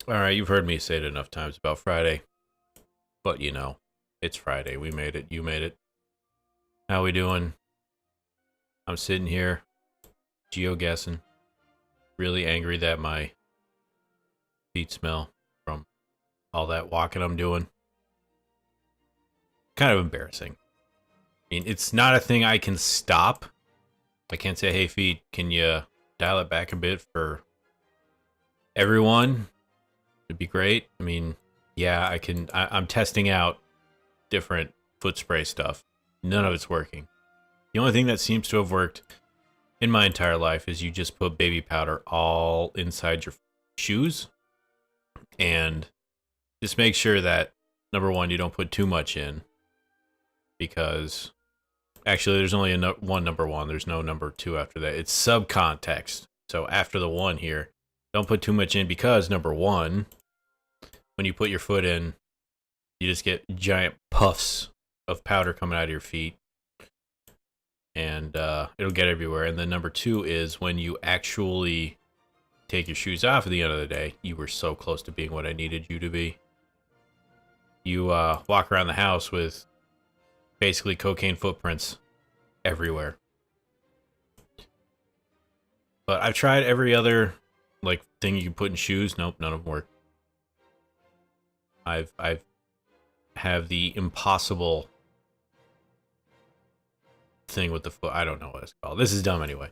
All right, you've heard me say it enough times about Friday, but it's Friday. We made it. You made it. How we doing? I'm sitting here, geoguessing, really angry that my feet smell from all that walking I'm doing. Kind of embarrassing. I mean, it's not a thing I can stop. I can't say, hey, feet, can you dial it back a bit for everyone? It'd be great. I mean, yeah, I can. I'm testing out different foot spray stuff. None of it's working. The only thing that seems to have worked in my entire life is you just put baby powder all inside your shoes and just make sure that number one, you don't put too much in because actually there's only one number one. There's no number two after that. It's subcontext. So after the one here, don't put too much in because number one, when you put your foot in, you just get giant puffs of powder coming out of your feet. And it'll get everywhere. And then number two is when you actually take your shoes off at the end of the day, you were so close to being what I needed you to be. You walk around the house with basically cocaine footprints everywhere. But I've tried every other thing you can put in shoes. Nope, none of them work. I've have the impossible thing with the foot. I don't know what it's called. This is dumb anyway.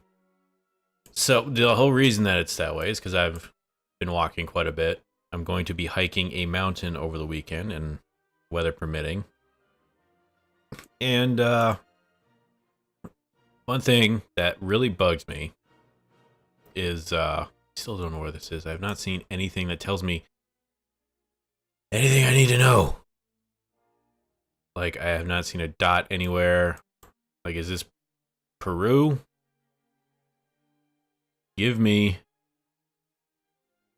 So the whole reason that it's that way is because I've been walking quite a bit. I'm going to be hiking a mountain over the weekend, and weather permitting. And one thing that really bugs me is I still don't know where this is. I've not seen anything that tells me anything I need to know. I have not seen a dot anywhere. Is this Peru? Give me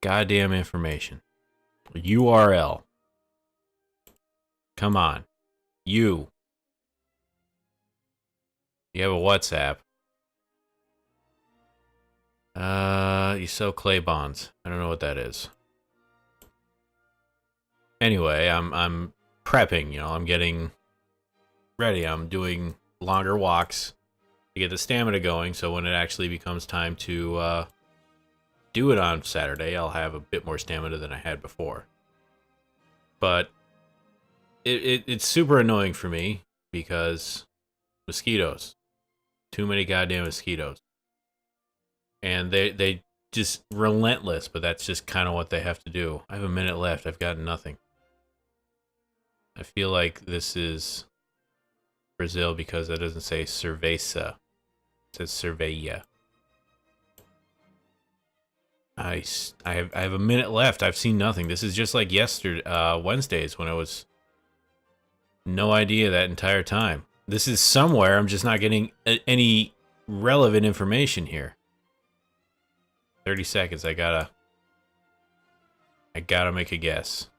goddamn information. URL. Come on. You have a WhatsApp. You sell clay bonds. I don't know what that is. Anyway, I'm prepping, I'm getting ready. I'm doing longer walks to get the stamina going, so when it actually becomes time to do it on Saturday, I'll have a bit more stamina than I had before. But it's super annoying for me because mosquitoes. Too many goddamn mosquitoes. And they just relentless, but that's just kind of what they have to do. I have a minute left. I've got nothing. I feel like this is Brazil because it doesn't say cerveza. It says cerveja. I have a minute left. I've seen nothing. This is just like yesterday, Wednesdays when I was no idea that entire time. This is somewhere. I'm just not getting any relevant information here. 30 seconds. I gotta make a guess.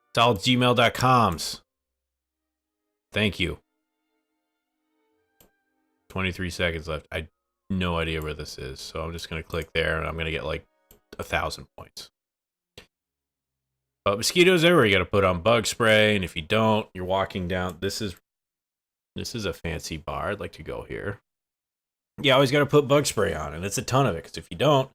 It's all gmail.coms. Thank you. 23 seconds left. I no idea where this is, so I'm just gonna click there and I'm gonna get 1,000 points. But mosquitoes everywhere. You gotta put on bug spray, and if you don't, you're walking down. This is a fancy bar. I'd like to go here. Yeah, always gotta put bug spray on, and it's a ton of it, because if you don't,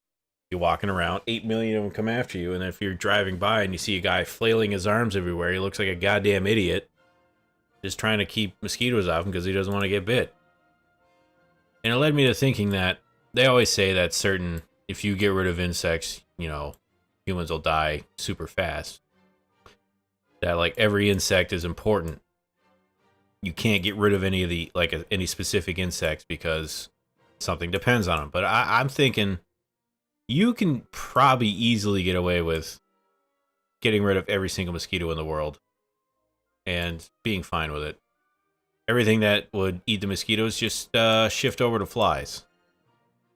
you're walking around, 8 million of them come after you, and if you're driving by and you see a guy flailing his arms everywhere, he looks like a goddamn idiot, just trying to keep mosquitoes off him because he doesn't want to get bit. And it led me to thinking that they always say that if you get rid of insects, humans will die super fast. That every insect is important. You can't get rid of any of the any specific insects because something depends on them. But I'm thinking you can probably easily get away with getting rid of every single mosquito in the world and being fine with it. Everything that would eat the mosquitoes just shift over to flies.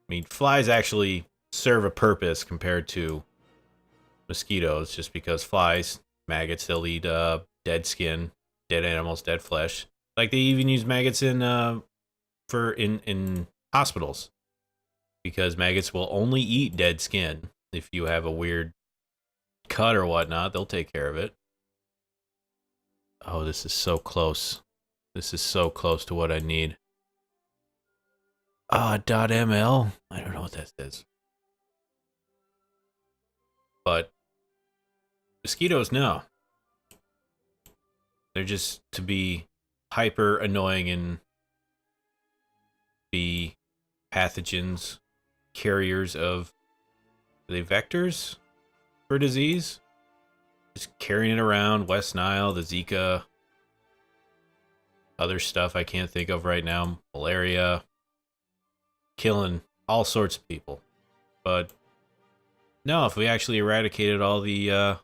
I mean, flies actually serve a purpose compared to mosquitoes, just because flies, maggots, they'll eat dead skin, dead animals, dead flesh. They even use maggots in hospitals because maggots will only eat dead skin. If you have a weird cut or whatnot, they'll take care of it. Oh, this is so close. This is so close to what I need. .ml. I don't know what that says. But mosquitoes, no. They're just to be hyper annoying and be pathogens, carriers of, are they vectors for disease? Just carrying it around, West Nile, the Zika, other stuff I can't think of right now, malaria, killing all sorts of people. But no, if we actually eradicated all the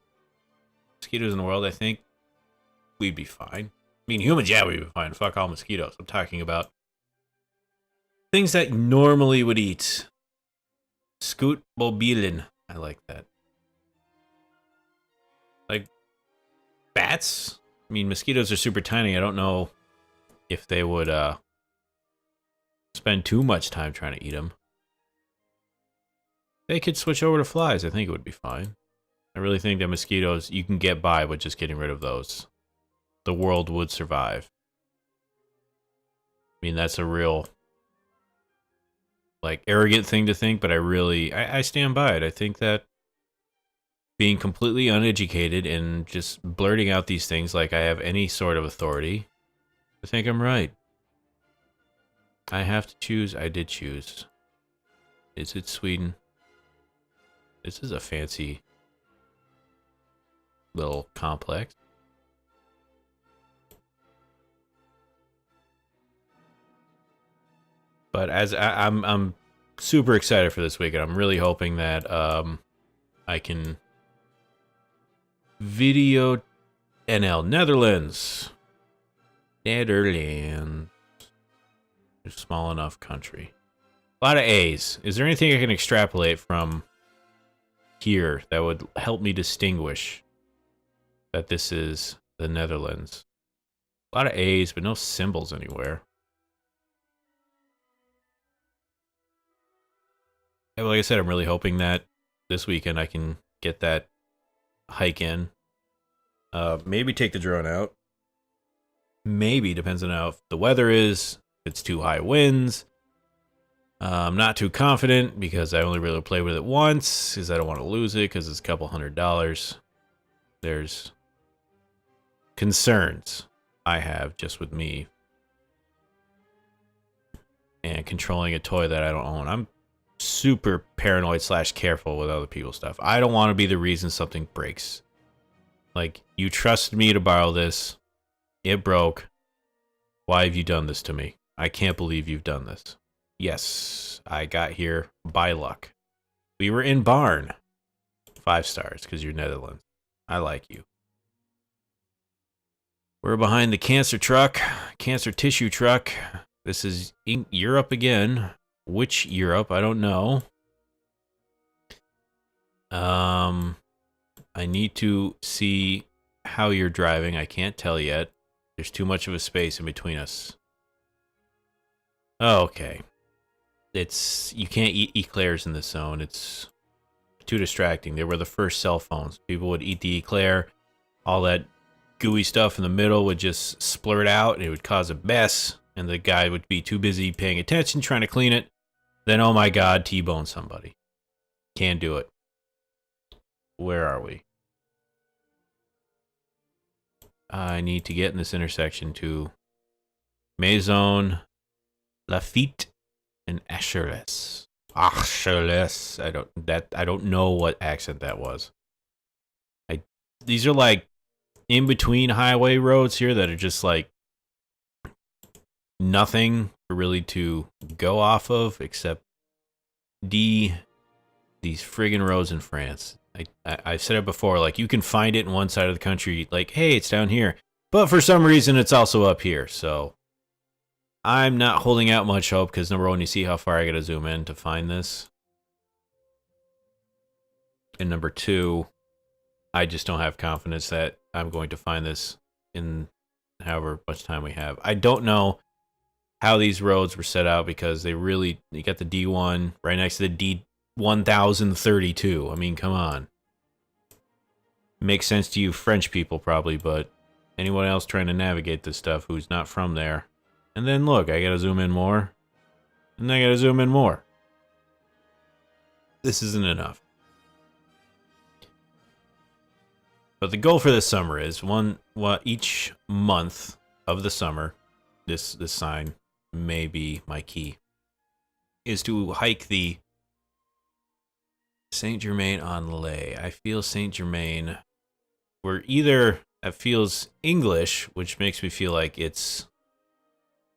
mosquitoes in the world, I think we'd be fine. I mean, humans, yeah, we'd be fine. Fuck all mosquitoes. I'm talking about things that normally would eat. Scoot mobilen. I like that. Like bats? I mean, mosquitoes are super tiny. I don't know if they would spend too much time trying to eat them. They could switch over to flies. I think it would be fine. I really think that mosquitoes, you can get by with just getting rid of those. The world would survive. I mean, that's a real, like, arrogant thing to think, but I stand by it. I think that being completely uneducated and just blurting out these things like I have any sort of authority, I think I'm right. I have to choose. I did choose. Is it Sweden? This is a fancy little complex. But as I'm super excited for this weekend. I'm really hoping that I can video NL Netherlands. Netherlands. A small enough country. A lot of A's. Is there anything I can extrapolate from here that would help me distinguish that this is the Netherlands? A lot of A's, but no symbols anywhere. Yeah, like I said, I'm really hoping that this weekend I can get that hike in. Maybe take the drone out. Maybe, depends on how the weather is. If it's too high winds. I'm not too confident because I only really played with it once because I don't want to lose it because it's a couple $100. There's concerns I have just with me and controlling a toy that I don't own. I'm super paranoid / careful with other people's stuff. I don't want to be the reason something breaks. Like, you trusted me to borrow this. It broke. Why have you done this to me? I can't believe you've done this. Yes, I got here by luck. We were in barn. 5 stars, because you're Netherlands. I like you. We're behind the cancer truck. Cancer tissue truck. This is Europe again. Which Europe? I don't know. I need to see how you're driving. I can't tell yet. There's too much of a space in between us. Okay. You can't eat eclairs in this zone. It's too distracting. They were the first cell phones. People would eat the eclair. All that gooey stuff in the middle would just splurt out, and it would cause a mess. And the guy would be too busy paying attention, trying to clean it. Then, oh my God, T-bone somebody. Can't do it. Where are we? I need to get in this intersection to Maison, Lafitte, and Acherles. Acherles. I don't know what accent that was. These are like in between highway roads here that are just like nothing really to go off of except these friggin' roads in France. I've said it before, like, you can find it in one side of the country, like, hey, it's down here. But for some reason, it's also up here, so I'm not holding out much hope, because number one, you see how far I gotta zoom in to find this. And number two, I just don't have confidence that I'm going to find this in however much time we have. I don't know how these roads were set out because you got the D1 right next to the D1032. I mean, come on. Makes sense to you French people probably, but anyone else trying to navigate this stuff who's not from there. And then look, I gotta zoom in more. And then I gotta zoom in more. This isn't enough. But the goal for this summer is each month of the summer, this sign may be my key, is to hike the Saint-Germain-en-Laye. I feel Saint-Germain, that feels English, which makes me feel like it's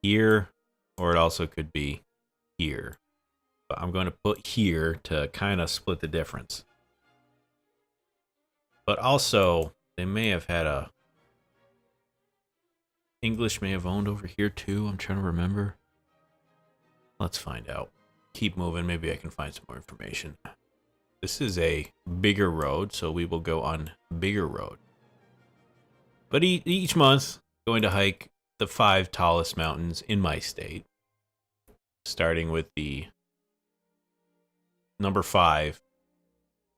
here, or it also could be here. But I'm going to put here to kind of split the difference. But also, they may have had English may have owned over here too. I'm trying to remember. Let's find out. Keep moving. Maybe I can find some more information. This is a bigger road, so we will go on bigger road. But each month, going to hike the 5 tallest mountains in my state. Starting with the number 5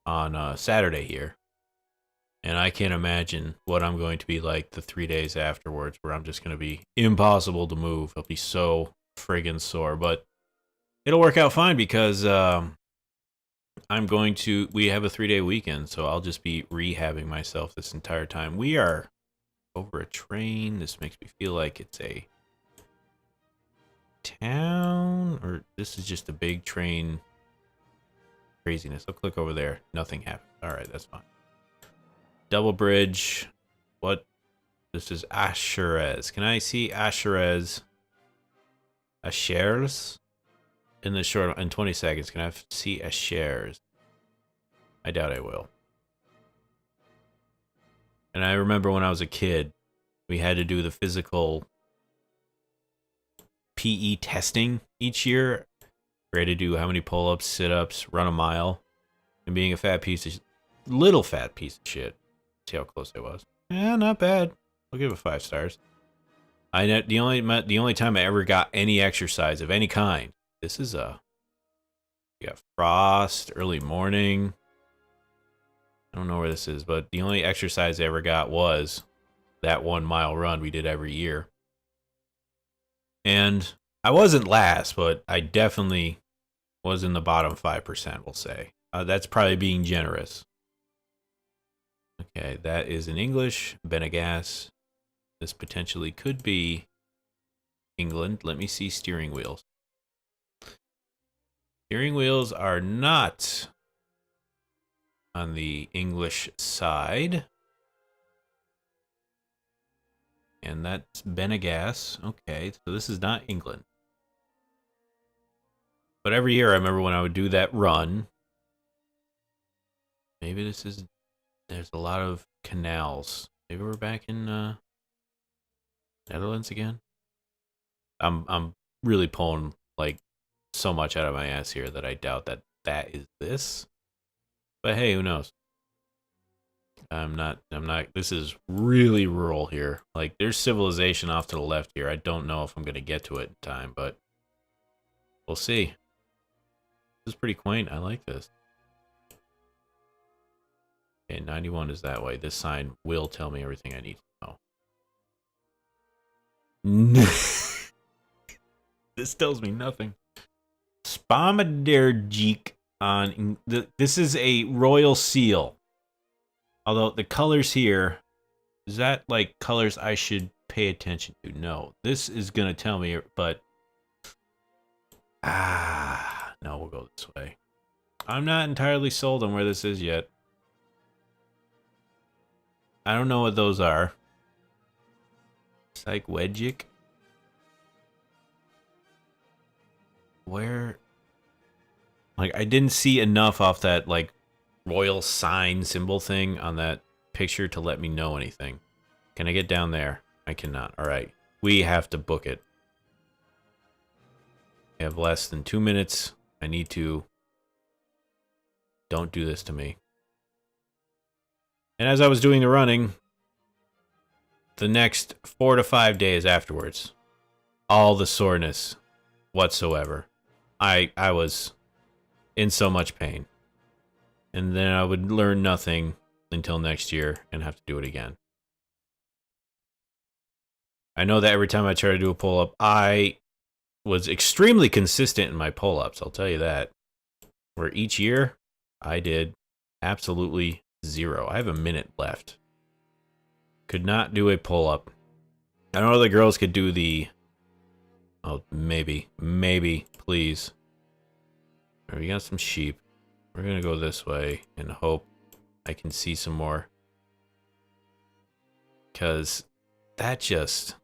on Saturday here. And I can't imagine what I'm going to be like the 3 days afterwards, where I'm just going to be impossible to move. I'll be so friggin' sore, but it'll work out fine because we have a 3-day weekend, so I'll just be rehabbing myself this entire time. We are over a train. This makes me feel like it's a town, or this is just a big train craziness. I'll click over there. Nothing happened. All right, that's fine. Double bridge. What? This is Asherez. Can I see Asherez? Asherez? In 20 seconds, can I see Asherez? I doubt I will. And I remember when I was a kid, we had to do the physical PE testing each year. We had to do how many pull-ups, sit-ups, run a mile. And being a little fat piece of shit. See how close I was. Yeah, not bad. I'll give it 5 stars. The only time I ever got any exercise of any kind. This is you got frost, early morning. I don't know where this is, but the only exercise I ever got was that 1 mile run we did every year. And I wasn't last, but I definitely was in the bottom 5%, we'll say. That's probably being generous. Okay, that is in English. Benegas. This potentially could be England. Let me see steering wheels. Steering wheels are not on the English side. And that's Benegas. Okay, so this is not England. But every year I remember when I would do that run. Maybe there's a lot of canals. Maybe we're back in Netherlands again. I'm really pulling like so much out of my ass here that I doubt that is this. But hey, who knows? I'm not, this is really rural here. Like, there's civilization off to the left here. I don't know if I'm going to get to it in time, but we'll see. This is pretty quaint. I like this. Okay, 91 is that way. This sign will tell me everything I need to know. This tells me nothing. Spamadurgic on... This is a royal seal. Although the colors here, is that like colors I should pay attention to? No. This is going to tell me, but... no, we'll go this way. I'm not entirely sold on where this is yet. I don't know what those are. Psychwegic. Where? Like, I didn't see enough off that, like, royal sign symbol thing on that picture to let me know anything. Can I get down there? I cannot. All right. We have to book it. I have less than 2 minutes. I need to... Don't do this to me. And as I was doing the running, the next 4 to 5 days afterwards, all the soreness whatsoever. I was in so much pain. And then I would learn nothing until next year and have to do it again. I know that every time I try to do a pull-up, I was extremely consistent in my pull-ups, I'll tell you that. Where each year, I did absolutely 0. I have a minute left. Could not do a pull-up. I know the girls could do the... Oh, maybe, please. Right, we got some sheep. We're gonna go this way and hope I can see some more. Because that just...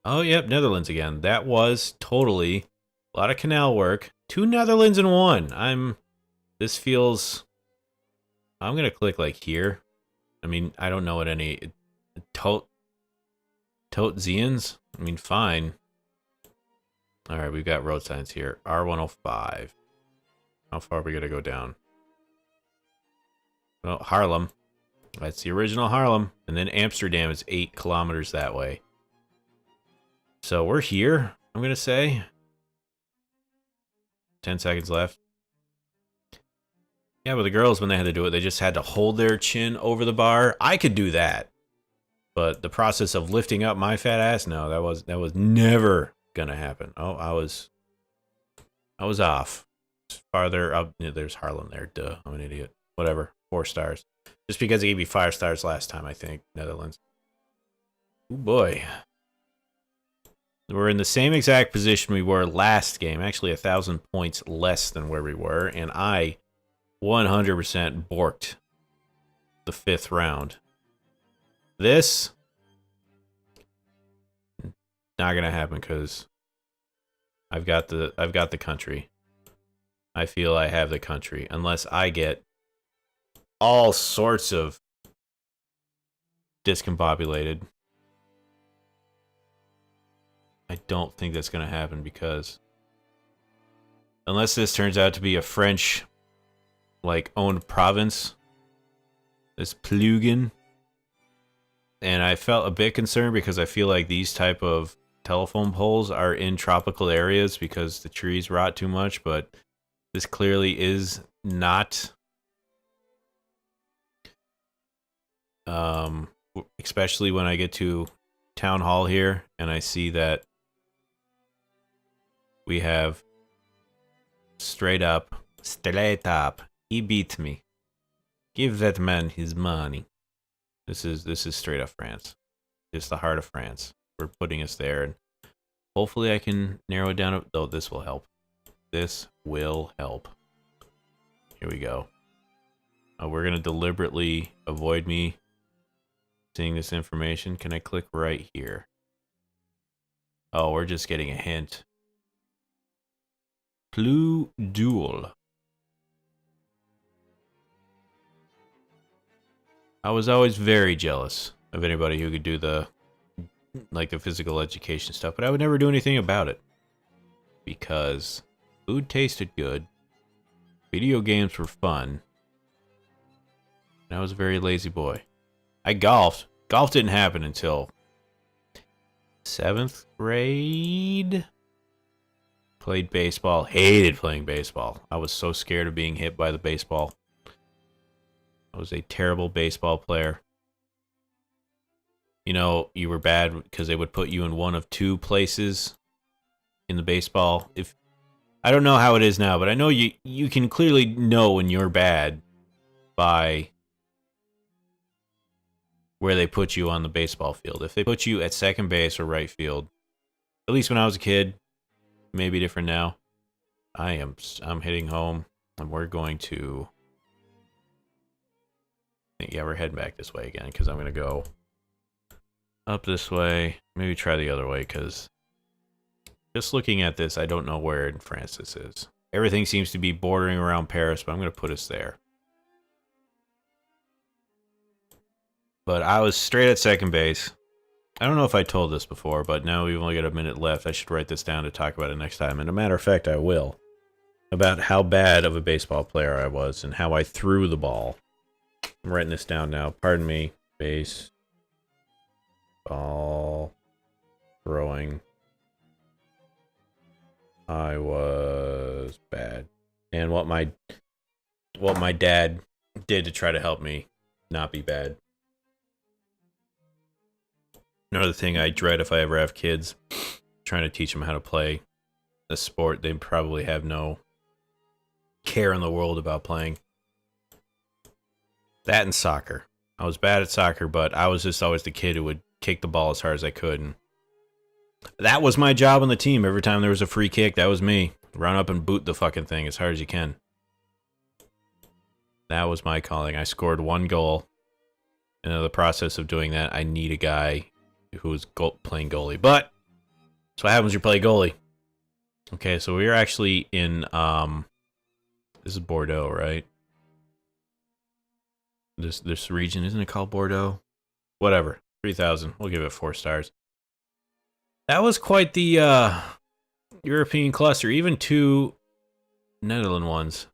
Oh, yep, Netherlands again. That was totally a lot of canal work. 2 Netherlands in 1. This feels... I'm gonna click like here. I mean, I don't know what any... Zians? I mean, fine. Alright, we've got road signs here. R105. How far are we gonna go down? Oh, Haarlem. That's the original Haarlem. And then Amsterdam is 8 kilometers that way. So we're here, I'm gonna say. 10 seconds left. Yeah, but the girls, when they had to do it, they just had to hold their chin over the bar. I could do that. But the process of lifting up my fat ass, no, that was never gonna happen. Oh, I was off. Farther up, there's Haarlem there. Duh, I'm an idiot. Whatever, 4 stars. Just because it gave me 5 stars last time, I think, Netherlands. Oh boy. We're in the same exact position we were last game. Actually, 1,000 points less than where we were. And I 100% borked the 5th round. This... not gonna happen because I've got the country. I feel I have the country. Unless I get all sorts of discombobulated. I don't think that's going to happen because unless this turns out to be a French like owned province, this Plugen, and I felt a bit concerned because I feel like these type of telephone poles are in tropical areas because the trees rot too much, but this clearly is not. Especially when I get to town hall here and I see that we have straight up, he beat me. Give that man his money. This is straight up France. It's the heart of France. We're putting us there, and hopefully I can narrow it down. Oh, this will help. This will help. Here we go. We're gonna deliberately avoid me seeing this information. Can I click right here? Oh, we're just getting a hint. Plus duel. I was always very jealous of anybody who could do the physical education stuff, but I would never do anything about it because food tasted good, video games were fun, and I was a very lazy boy. I golfed. Golf didn't happen until 7th grade. Played baseball. Hated playing baseball. I was so scared of being hit by the baseball. I was a terrible baseball player. You know, you were bad because they would put you in one of 2 places in the baseball. If I don't know how it is now, but I know you can clearly know when you're bad by where they put you on the baseball field. If they put you at second base or right field, at least when I was a kid, maybe different now. I'm hitting home, and we're going to... Yeah, we're heading back this way again, because I'm going to go up this way. Maybe try the other way, because just looking at this, I don't know where in France this is. Everything seems to be bordering around Paris, but I'm going to put us there. But I was straight at second base. I don't know if I told this before, but now we've only got a minute left. I should write this down to talk about it next time. And a matter of fact, I will. About how bad of a baseball player I was and how I threw the ball. I'm writing this down now. Pardon me. Baseball throwing I was bad. And what my dad did to try to help me not be bad. Another thing I dread if I ever have kids, trying to teach them how to play a sport they probably have no care in the world about playing. That and soccer. I was bad at soccer, but I was just always the kid who would kick the ball as hard as I could. And that was my job on the team. Every time there was a free kick, that was me. Run up and boot the fucking thing as hard as you can. That was my calling. I scored 1 goal. And in the process of doing that, I need a guy who was playing goalie. But that's what happens when you play goalie. Okay, so we're actually in, this is Bordeaux, right? This region, isn't it called Bordeaux? Whatever, 3,000. We'll give it 4 stars. That was quite the European cluster. Even 2 Netherlands ones.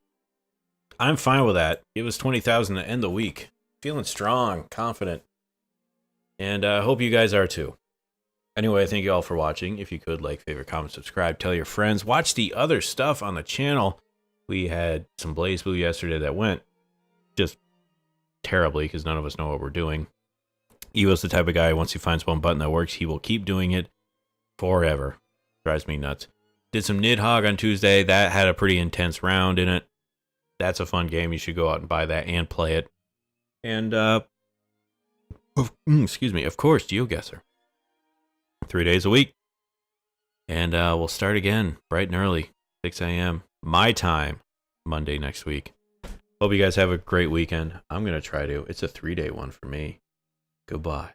I'm fine with that. It was 20,000 to end the week. Feeling strong, confident. And I hope you guys are too. Anyway, thank you all for watching. If you could, like, favorite, comment, subscribe, tell your friends. Watch the other stuff on the channel. We had some Blaze Blue yesterday that went just terribly because none of us know what we're doing. Evo's the type of guy, once he finds one button that works, he will keep doing it forever. Drives me nuts. Did some Nidhogg on Tuesday. That had a pretty intense round in it. That's a fun game. You should go out and buy that and play it. And, excuse me, of course, Geoguessr. 3 days a week. And we'll start again bright and early, 6 a.m. my time, Monday next week. Hope you guys have a great weekend. I'm going to try to. It's a 3-day one for me. Goodbye.